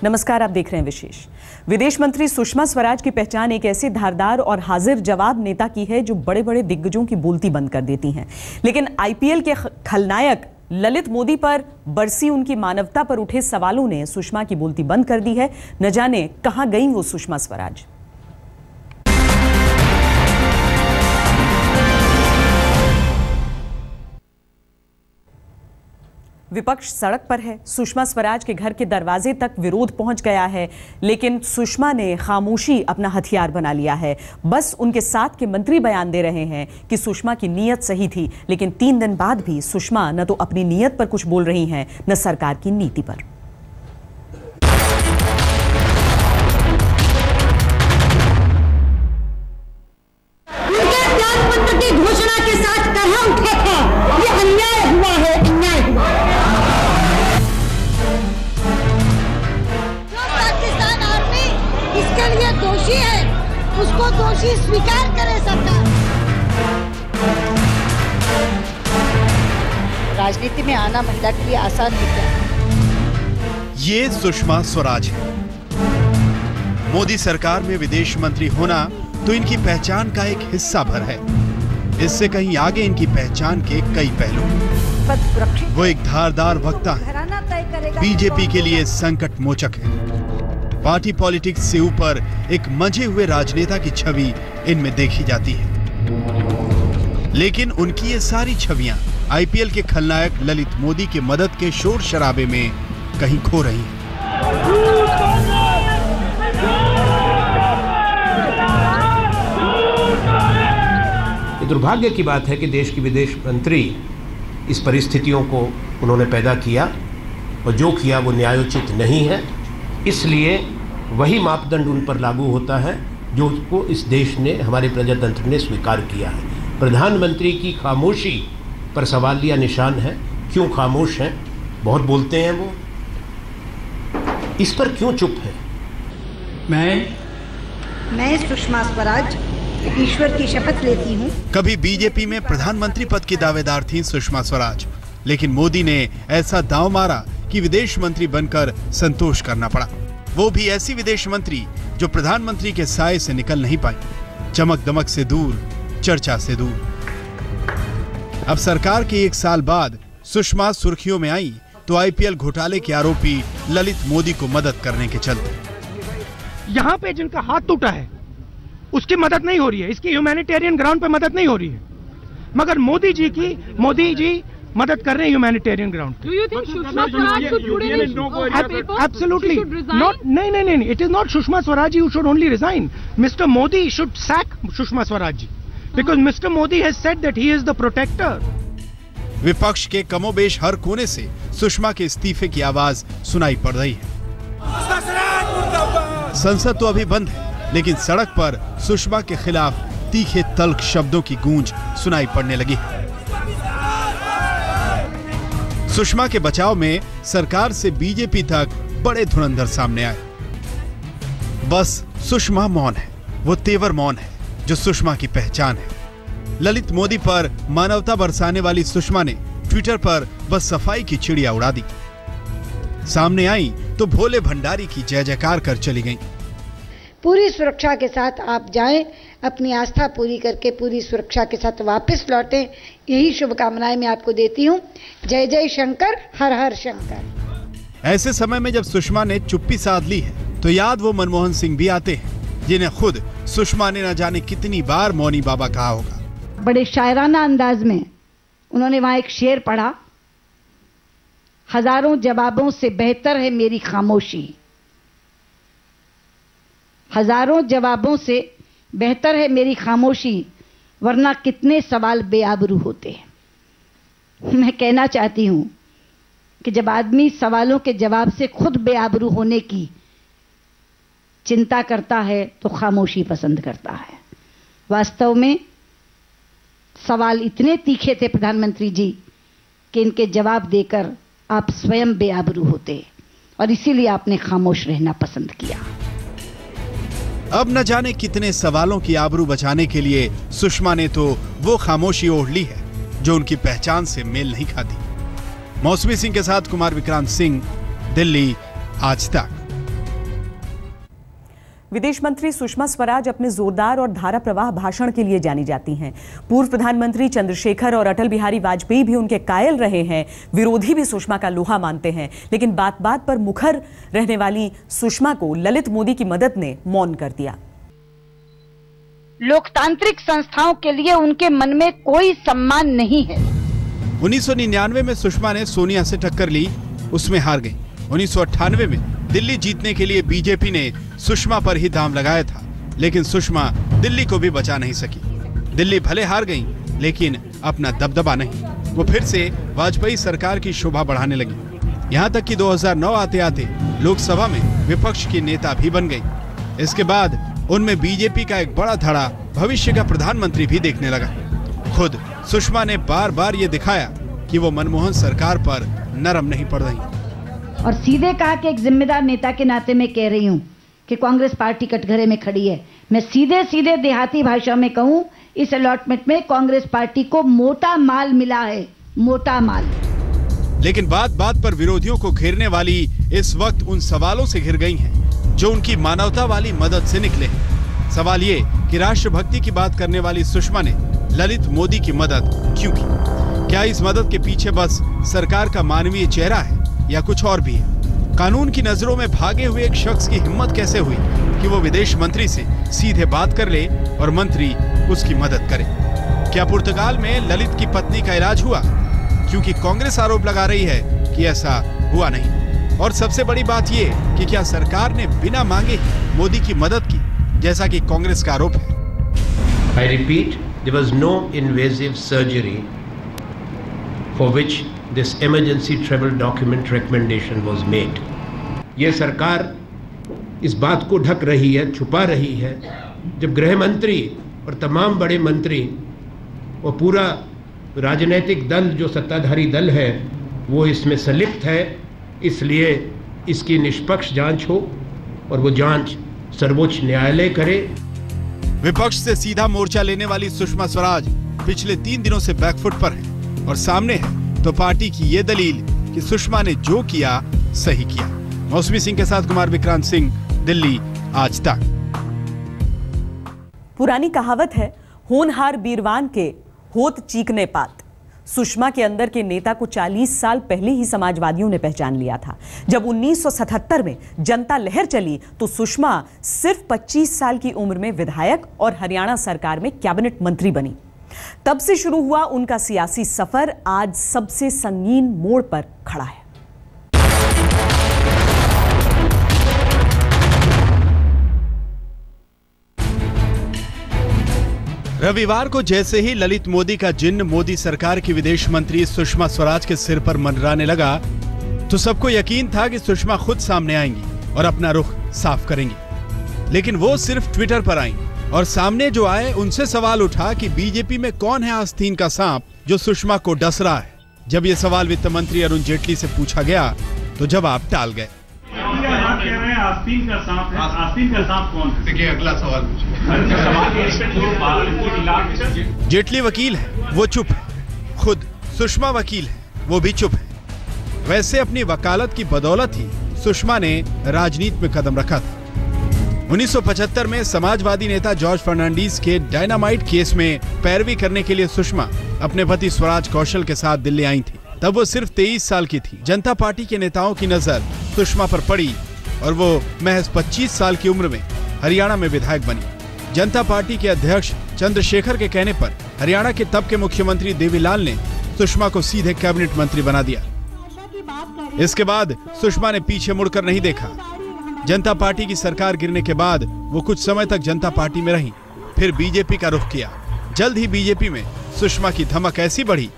नमस्कार, आप देख रहे हैं विशेष। विदेश मंत्री सुषमा स्वराज की पहचान एक ऐसे धारदार और हाजिर जवाब नेता की है जो बड़े बड़े दिग्गजों की बोलती बंद कर देती हैं। लेकिन आईपीएल के खलनायक ललित मोदी पर बरसी उनकी मानवता पर उठे सवालों ने सुषमा की बोलती बंद कर दी है। न जाने कहां गई वो सुषमा स्वराज। विपक्ष सड़क पर है। सुषमा स्वराज के घर के दरवाजे तक विरोध पहुंच गया है, लेकिन सुषमा ने खामोशी अपना हथियार बना लिया है। बस उनके साथ के मंत्री बयान दे रहे हैं कि सुषमा की नीयत सही थी, लेकिन 3 दिन बाद भी सुषमा न तो अपनी नीयत पर कुछ बोल रही हैं, न सरकार की नीति पर। घोषणा के साथ कहां उठे थे, ये अन्याय हुआ है, अन्याय हुआ। जो पाकिस्तान आर्मी इसके लिए दोषी है, उसको दोषी स्वीकार करे सरकार। राजनीति में आना महिला के लिए आसान नहीं है। ये सुषमा स्वराज है। मोदी सरकार में विदेश मंत्री होना तो इनकी पहचान का एक हिस्सा भर है। इससे कहीं आगे इनकी पहचान के कई पहलू। वो एक धारदार वक्ता है, बीजेपी के लिए संकट मोचक है। पार्टी पॉलिटिक्स से ऊपर एक मंझे हुए राजनेता की छवि इनमें देखी जाती है। लेकिन उनकी ये सारी छवियां आईपीएल के खलनायक ललित मोदी के मदद के शोर शराबे में कहीं खो रही हैं। दुर्भाग्य की बात है कि देश की विदेश मंत्री इस परिस्थितियों को उन्होंने पैदा किया और जो किया वो न्यायोचित नहीं है। इसलिए वही मापदंड उन पर लागू होता है जो को इस देश ने, हमारे प्रजातंत्र ने स्वीकार किया है। प्रधानमंत्री की खामोशी पर सवालिया निशान है। क्यों खामोश हैं? बहुत बोलते हैं वो, इस पर क्यों चुप है? मैं सुषमा स्वराज ईश्वर की शपथ लेती हूँ। कभी बीजेपी में प्रधानमंत्री पद की दावेदार थीं सुषमा स्वराज, लेकिन मोदी ने ऐसा दांव मारा कि विदेश मंत्री बनकर संतोष करना पड़ा। वो भी ऐसी विदेश मंत्री जो प्रधानमंत्री के साए से निकल नहीं पाई, चमक दमक से दूर, चर्चा से दूर। अब सरकार के 1 साल बाद सुषमा सुर्खियों में आई तो आईपीएल घोटाले के आरोपी ललित मोदी को मदद करने के चलते। यहाँ पे जिनका हाथ टूटा है उसकी मदद नहीं हो रही है, इसकी ह्यूमैनिटेरियन ग्राउंड पे मदद नहीं हो रही है, मगर मोदी जी मदद कर रहे हैं ह्यूमैनिटेरियन ग्राउंड पे। एब्सोल्युटली नॉट, नहीं, it is not Sushma Swaraj who should only resign. Mister Modi should sack Sushma Swaraj ji, because Mister Modi has said that he is the protector. विपक्ष के कमोबेश हर कोने से सुषमा के इस्तीफे की आवाज सुनाई पड़ रही है। संसद तो अभी बंद है, लेकिन सड़क पर सुषमा के खिलाफ तीखे तल्ख शब्दों की गूंज सुनाई पड़ने लगी है। सुषमा के बचाव में सरकार से बीजेपी तक बड़े धुरंधर सामने आए। बस सुषमा मौन है, वो तेवर मौन है जो सुषमा की पहचान है। ललित मोदी पर मानवता बरसाने वाली सुषमा ने ट्विटर पर बस सफाई की चिड़िया उड़ा दी। सामने आई तो भोले भंडारी की जय जयकार कर चली गईं। पूरी सुरक्षा के साथ आप जाएं, अपनी आस्था पूरी करके पूरी सुरक्षा के साथ वापस लौटें, यही शुभकामनाएं मैं आपको देती हूं। जय जय शंकर, हर हर शंकर। ऐसे समय में जब सुषमा ने चुप्पी साध ली है तो याद वो मनमोहन सिंह भी आते हैं, जिन्हें खुद सुषमा ने न जाने कितनी बार मौनी बाबा कहा होगा। बड़े शायराना अंदाज में उन्होंने वहां एक शेर पढ़ा, हजारों जवाबों से बेहतर है मेरी खामोशी। हजारों जवाबों से बेहतर है मेरी खामोशी, वरना कितने सवाल बेआबरू होते हैं। मैं कहना चाहती हूं कि जब आदमी सवालों के जवाब से खुद बेआबरू होने की चिंता करता है तो खामोशी पसंद करता है। वास्तव में सवाल इतने तीखे थे प्रधानमंत्री जी कि इनके जवाब देकर आप स्वयं बेआबरू होते, और इसीलिए आपने खामोश रहना पसंद किया। अब न जाने कितने सवालों की आबरू बचाने के लिए सुषमा ने तो वो खामोशी ओढ़ ली है जो उनकी पहचान से मेल नहीं खाती। मौसमी सिंह के साथ कुमार विक्रांत सिंह, दिल्ली, आज तक। विदेश मंत्री सुषमा स्वराज अपने जोरदार और धारा प्रवाह भाषण के लिए जानी जाती हैं। पूर्व प्रधानमंत्री चंद्रशेखर और अटल बिहारी वाजपेयी भी उनके कायल रहे हैं। विरोधी भी सुषमा का लोहा मानते हैं, लेकिन बात बात पर मुखर रहने वाली सुषमा को ललित मोदी की मदद ने मौन कर दिया। लोकतांत्रिक संस्थाओं के लिए उनके मन में कोई सम्मान नहीं है। 1999 में सुषमा ने सोनिया से टक्कर ली, उसमें हार गई। 1998 में दिल्ली जीतने के लिए बीजेपी ने सुषमा पर ही दांव लगाया था, लेकिन सुषमा दिल्ली को भी बचा नहीं सकी। दिल्ली भले हार गई, लेकिन अपना दबदबा नहीं। वो फिर से वाजपेयी सरकार की शोभा बढ़ाने लगी। यहाँ तक कि 2009 आते आते लोकसभा में विपक्ष की नेता भी बन गई। इसके बाद उनमें बीजेपी का एक बड़ा धड़ा भविष्य का प्रधानमंत्री भी देखने लगा। खुद सुषमा ने बार बार ये दिखाया कि वो मनमोहन सरकार पर नरम नहीं पड़ रही। और सीधे कहा कि एक जिम्मेदार नेता के नाते मैं कह रही हूँ कि कांग्रेस पार्टी कटघरे में खड़ी है। मैं सीधे सीधे देहाती भाषा में कहूँ, इस अलॉटमेंट में कांग्रेस पार्टी को मोटा माल मिला है, मोटा माल। लेकिन बात बात पर विरोधियों को घेरने वाली इस वक्त उन सवालों से घिर गई हैं जो उनकी मानवता वाली मदद से निकले हैं। सवाल ये कि राष्ट्रभक्ति की बात करने वाली सुषमा ने ललित मोदी की मदद क्यों की? क्या इस मदद के पीछे बस सरकार का मानवीय चेहरा है या कुछ और भी है? कानून की नजरों में भागे हुए एक शख्स की हिम्मत कैसे हुई कि वो विदेश मंत्री से सीधे बात कर ले और मंत्री उसकी मदद करे? क्या पुर्तगाल में ललित की पत्नी का इलाज हुआ? क्योंकि कांग्रेस आरोप लगा रही है कि ऐसा हुआ नहीं। और सबसे बड़ी बात ये कि क्या सरकार ने बिना मांगे मोदी की मदद की, जैसा कि कांग्रेस का आरोप है? I repeat, there was no invasive surgery for which this emergency travel document recommendation was made. ये सरकार इस बात को ढक रही है, छुपा रही है। जब गृह मंत्री और तमाम बड़े मंत्री और पूरा राजनीतिक दल जो सत्ताधारी दल है वो इसमें संलिप्त है, इसलिए इसकी निष्पक्ष जांच हो और वो जांच सर्वोच्च न्यायालय करे। विपक्ष से सीधा मोर्चा लेने वाली सुषमा स्वराज पिछले 3 दिनों से बैकफुट पर है और सामने है तो पार्टी की ये दलील कि सुषमा ने जो किया सही किया। मौसमी सिंह के साथ कुमार विक्रांत सिंह, दिल्ली आज तक। पुरानी कहावत है, होनहार बीरवान के होत चीकने पात। सुषमा के अंदर के नेता को 40 साल पहले ही समाजवादियों ने पहचान लिया था। जब 1977 में जनता लहर चली तो सुषमा सिर्फ 25 साल की उम्र में विधायक और हरियाणा सरकार में कैबिनेट मंत्री बनी। तब से शुरू हुआ उनका सियासी सफर आज सबसे संगीन मोड़ पर खड़ा है। रविवार को जैसे ही ललित मोदी का जिन्न मोदी सरकार की विदेश मंत्री सुषमा स्वराज के सिर पर मंडराने लगा तो सबको यकीन था कि सुषमा खुद सामने आएंगी और अपना रुख साफ करेंगी। लेकिन वो सिर्फ ट्विटर पर आईं और सामने जो आए उनसे सवाल उठा कि बीजेपी में कौन है आस्तीन का सांप जो सुषमा को डस रहा है। जब ये सवाल वित्त मंत्री अरुण जेटली से पूछा गया तो जवाब टाल गए। आस्तीन का सांप है, आस्तीन का सांप कौन है? देखिए अगला सवाल पूछिए। जेटली वकील है, वो चुप है। खुद सुषमा वकील है, वो भी चुप है। वैसे अपनी वकालत की बदौलत ही सुषमा ने राजनीति में कदम रखा था। 1975 में समाजवादी नेता जॉर्ज फर्नांडीज के डायनामाइट केस में पैरवी करने के लिए सुषमा अपने पति स्वराज कौशल के साथ दिल्ली आई थी। तब वो सिर्फ 23 साल की थी। जनता पार्टी के नेताओं की नजर सुषमा पर पड़ी और वो महज 25 साल की उम्र में हरियाणा में विधायक बनी। जनता पार्टी के अध्यक्ष चंद्रशेखर के कहने पर हरियाणा के तब के मुख्यमंत्री देवीलाल ने सुषमा को सीधे कैबिनेट मंत्री बना दिया। इसके बाद सुषमा ने पीछे मुड़कर नहीं देखा। जनता पार्टी की सरकार गिरने के बाद वो कुछ समय तक जनता पार्टी में रही, फिर बीजेपी का रुख किया। जल्द ही बीजेपी में सुषमा की धमक ऐसी बढ़ी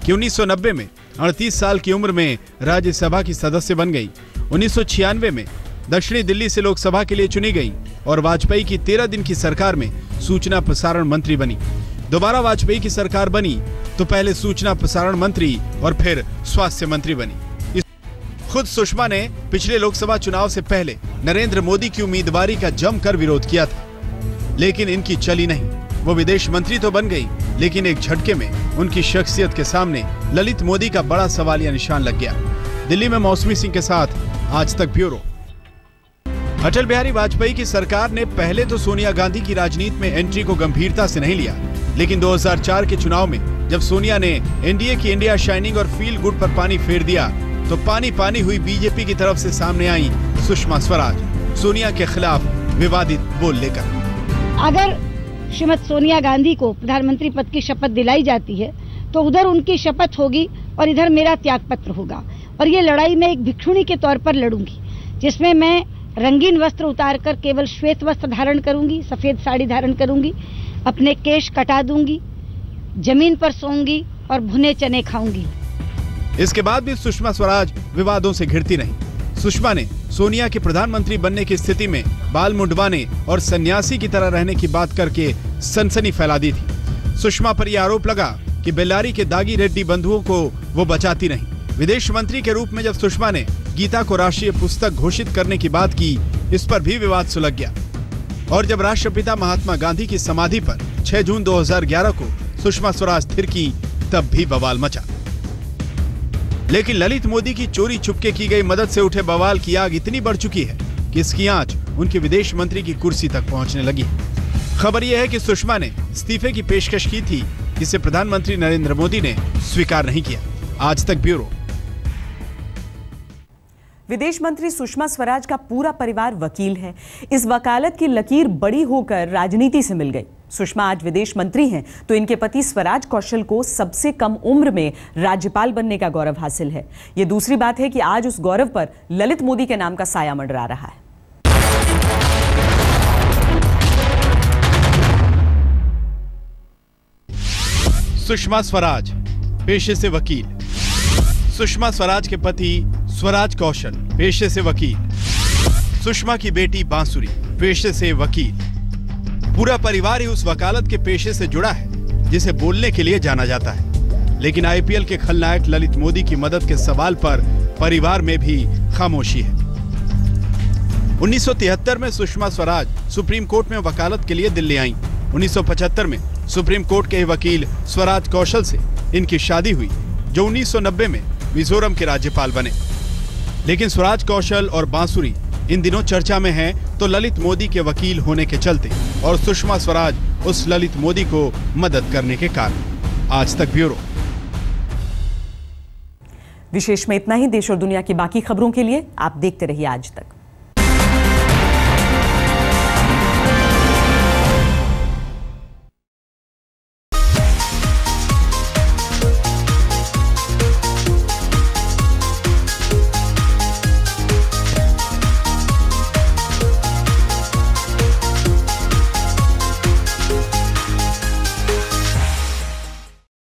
कि 1990 में 38 साल की उम्र में राज्यसभा की सदस्य बन गई। 1996 में दक्षिणी दिल्ली से लोकसभा के लिए चुनी गई और वाजपेयी की 13 दिन की सरकार में सूचना प्रसारण मंत्री बनी। दोबारा वाजपेयी की सरकार बनी तो पहले सूचना प्रसारण मंत्री और फिर स्वास्थ्य मंत्री बनी। खुद सुषमा ने पिछले लोकसभा चुनाव से पहले नरेंद्र मोदी की उम्मीदवारी का जमकर विरोध किया था, लेकिन इनकी चली नहीं। वो विदेश मंत्री तो बन गई, लेकिन एक झटके में उनकी शख्सियत के सामने ललित मोदी का बड़ा सवालिया निशान लग गया। दिल्ली में मौसमी सिंह के साथ आज तक ब्यूरो। अटल बिहारी वाजपेयी की सरकार ने पहले तो सोनिया गांधी की राजनीति में एंट्री को गंभीरता से नहीं लिया, लेकिन 2004 के चुनाव में जब सोनिया ने एनडीए की इंडिया शाइनिंग और फील गुड पर पानी फेर दिया, तो पानी पानी हुई बीजेपी की तरफ से सामने आई सुषमा स्वराज, सोनिया के खिलाफ विवादित बोल लेकर। अगर श्रीमती सोनिया गांधी को प्रधानमंत्री पद की शपथ दिलाई जाती है तो उधर उनकी शपथ होगी और इधर मेरा त्यागपत्र होगा, और ये लड़ाई मैं एक भिक्षुणी के तौर पर लड़ूंगी, जिसमें मैं रंगीन वस्त्र उतारकर केवल श्वेत वस्त्र धारण करूंगी, सफेद साड़ी धारण करूंगी, अपने केश कटा दूंगी, जमीन पर सोऊंगी और भुने चने खाऊंगी। इसके बाद भी सुषमा स्वराज विवादों से घिरती नहीं। सुषमा ने सोनिया के प्रधानमंत्री बनने की स्थिति में बाल मुंडवाने और सन्यासी की तरह रहने की बात करके सनसनी फैला दी थी। सुषमा पर यह आरोप लगा कि बेल्लारी के दागी रेड्डी बंधुओं को वो बचाती नहीं। विदेश मंत्री के रूप में जब सुषमा ने गीता को राष्ट्रीय पुस्तक घोषित करने की बात की, इस पर भी विवाद सुलग गया। और जब राष्ट्रपिता महात्मा गांधी की समाधि पर 6 जून 2011 को सुषमा स्वराज थिरकी, तब भी बवाल मचा। लेकिन ललित मोदी की चोरी छुपके की गई मदद से उठे बवाल की आग इतनी बढ़ चुकी है कि इसकी आंच उनके विदेश मंत्री की कुर्सी तक पहुंचने लगी। खबर यह है कि सुषमा ने इस्तीफे की पेशकश की थी, जिसे प्रधानमंत्री नरेंद्र मोदी ने स्वीकार नहीं किया। आज तक ब्यूरो। विदेश मंत्री सुषमा स्वराज का पूरा परिवार वकील है। इस वकालत की लकीर बड़ी होकर राजनीति से मिल गई। सुषमा आज विदेश मंत्री हैं, तो इनके पति स्वराज कौशल को सबसे कम उम्र में राज्यपाल बनने का गौरव हासिल है। ये दूसरी बात है कि आज उस गौरव पर ललित मोदी के नाम का साया मंडरा रहा है। सुषमा स्वराज पेशे से वकील। सुषमा स्वराज के पति स्वराज कौशल पेशे से वकील। सुषमा की बेटी बांसुरी पेशे से वकील। पूरा परिवार ही उस वकालत के पेशे से जुड़ा है जिसे बोलने के लिए जाना जाता है। लेकिन आईपीएल के खलनायक ललित मोदी की मदद के सवाल पर परिवार में भी खामोशी है। 1973 में सुषमा स्वराज सुप्रीम कोर्ट में वकालत के लिए दिल्ली आईं। 1975 में सुप्रीम कोर्ट के वकील स्वराज कौशल से इनकी शादी हुई, जो 1990 में मिजोरम के राज्यपाल बने। लेकिन स्वराज कौशल और बांसुरी इन दिनों चर्चा में हैं, तो ललित मोदी के वकील होने के चलते और सुषमा स्वराज उस ललित मोदी को मदद करने के कारण। आज तक ब्यूरो। विशेष में इतना ही। देश और दुनिया की बाकी खबरों के लिए आप देखते रहिए आज तक।